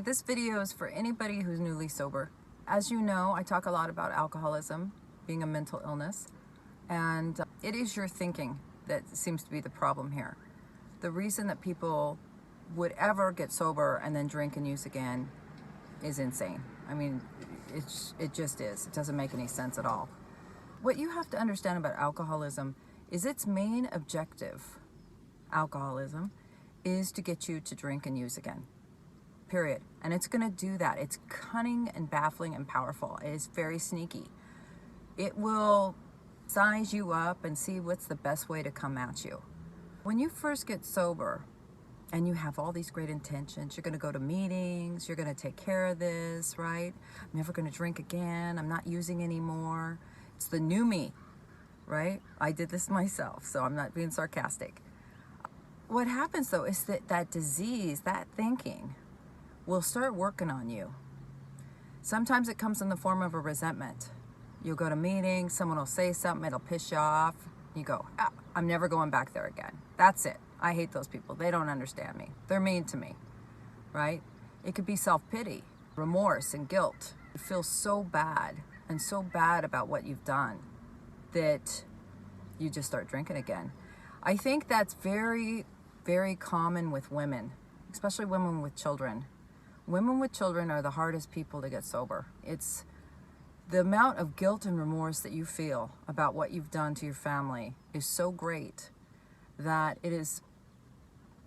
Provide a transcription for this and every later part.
This video is for anybody who's newly sober. As you know, I talk a lot about alcoholism being a mental illness, and it is your thinking that seems to be the problem here. The reason that people would ever get sober and then drink and use again is insane. I mean, it just is. It doesn't make any sense at all. What you have to understand about alcoholism is its main objective, alcoholism, is to get you to drink and use again. Period. And it's going to do that. It's cunning and baffling and powerful. It is very sneaky. It will size you up and see what's the best way to come at you. When you first get sober and you have all these great intentions, you're going to go to meetings, you're going to take care of this, right? I'm never going to drink again. I'm not using anymore. It's the new me, right? I did this myself, so I'm not being sarcastic. What happens though is that disease, that thinking, will start working on you. Sometimes it comes in the form of a resentment. You'll go to meetings, someone will say something, it'll piss you off. You go, I'm never going back there again. That's it. I hate those people. They don't understand me. They're mean to me, right? It could be self-pity, remorse, and guilt. You feel so bad and so bad about what you've done that you just start drinking again. I think that's very, very common with women, especially women with children. Women with children are the hardest people to get sober. It's the amount of guilt and remorse that you feel about what you've done to your family is so great that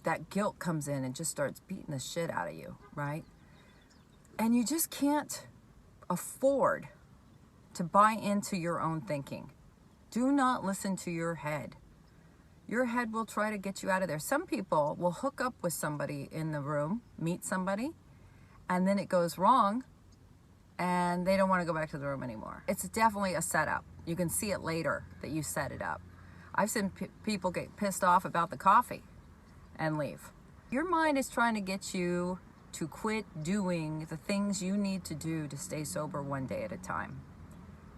that guilt comes in and just starts beating the shit out of you, right? And you just can't afford to buy into your own thinking. Do not listen to your head. Your head will try to get you out of there. Some people will hook up with somebody in the room, meet somebody, and then it goes wrong and they don't want to go back to the room anymore. It's definitely a setup. You can see it later that you set it up. I've seen people get pissed off about the coffee and leave. Your mind is trying to get you to quit doing the things you need to do to stay sober one day at a time.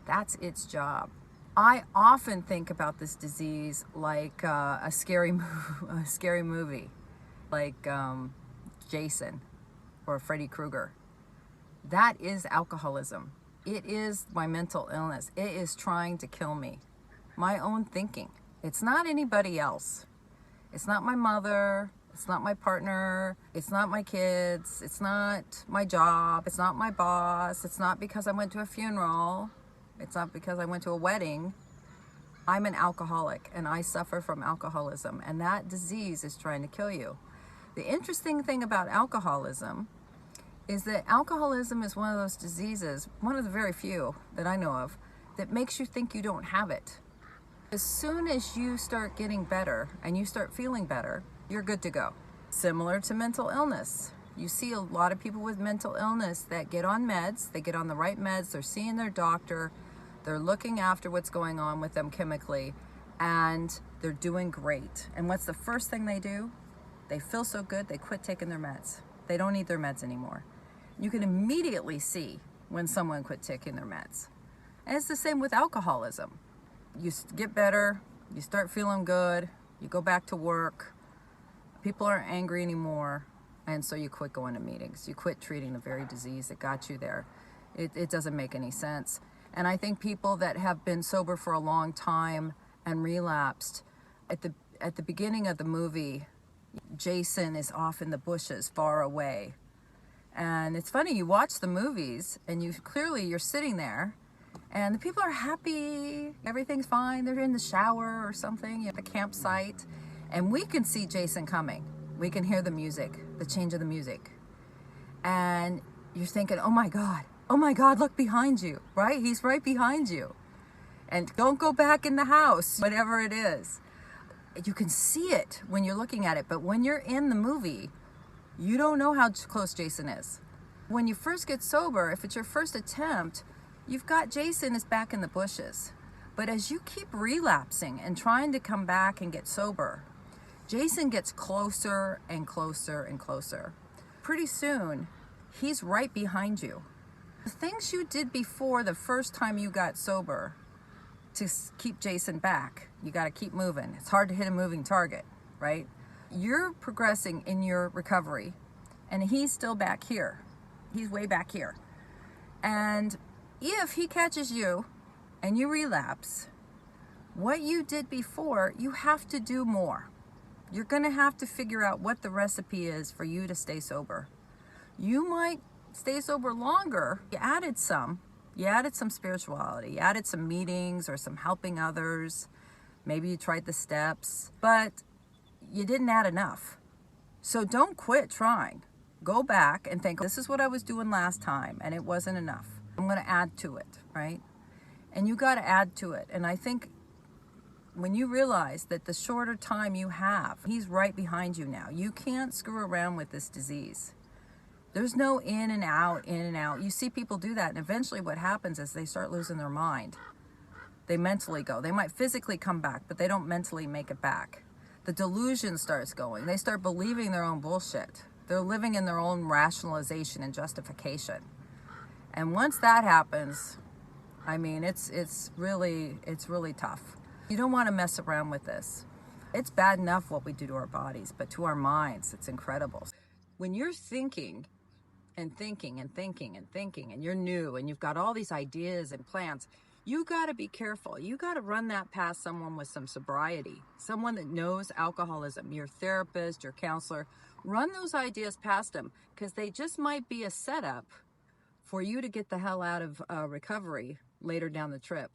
That's its job. I often think about this disease like a scary movie, like Jason or Freddy Krueger. That is alcoholism. It is my mental illness. It is trying to kill me. My own thinking. It's not anybody else. It's not my mother. It's not my partner. It's not my kids. It's not my job. It's not my boss. It's not because I went to a funeral. It's not because I went to a wedding. I'm an alcoholic and I suffer from alcoholism, and that disease is trying to kill you. The interesting thing about alcoholism is that alcoholism is one of those diseases, one of the very few that I know of, that makes you think you don't have it. As soon as you start getting better and you start feeling better, you're good to go. Similar to mental illness. You see a lot of people with mental illness that get on meds, they get on the right meds, they're seeing their doctor, they're looking after what's going on with them chemically, and they're doing great. And what's the first thing they do? They feel so good, they quit taking their meds. They don't need their meds anymore. You can immediately see when someone quit taking their meds. And it's the same with alcoholism. You get better, you start feeling good, you go back to work, people aren't angry anymore, and so you quit going to meetings. You quit treating the very disease that got you there. It doesn't make any sense. And I think people that have been sober for a long time and relapsed, at the beginning of the movie, Jason is off in the bushes far away. And it's funny, you watch the movies and you're sitting there and the people are happy, everything's fine, they're in the shower or something at the campsite, and we can see Jason coming. We can hear the music, the change of the music. And you're thinking, oh my God, look behind you, right? He's right behind you. And don't go back in the house, whatever it is. You can see it when you're looking at it, but when you're in the movie, you don't know how close Jason is. When you first get sober, if it's your first attempt, you've got Jason is back in the bushes. But as you keep relapsing and trying to come back and get sober, Jason gets closer and closer and closer. Pretty soon, he's right behind you. The things you did before the first time you got sober to keep Jason back, you got to keep moving. It's hard to hit a moving target, right? You're progressing in your recovery and he's still back here. He's way back here. And if he catches you and you relapse, what you did before, you have to do more. You're going to have to figure out what the recipe is for you to stay sober. You might stay sober longer. You added some spirituality. You added some meetings or some helping others. Maybe you tried the steps, but you didn't add enough. So don't quit trying. Go back and think, this is what I was doing last time and it wasn't enough. I'm going to add to it, right? And you got to add to it. And I think when you realize that the shorter time you have, he's right behind you now. You can't screw around with this disease. There's no in and out, in and out. You see people do that, and eventually what happens is they start losing their mind. They mentally go. They might physically come back, but they don't mentally make it back. The delusion starts going. They start believing their own bullshit. They're living in their own rationalization and justification. And once that happens, I mean, it's really tough. You don't want to mess around with this. It's bad enough what we do to our bodies, but to our minds, it's incredible. When you're thinking and thinking and thinking and thinking, and you're new and you've got all these ideas and plans, you got to be careful. You got to run that past someone with some sobriety, someone that knows alcoholism, your therapist, your counselor. Run those ideas past them, because they just might be a setup for you to get the hell out of recovery later down the trip.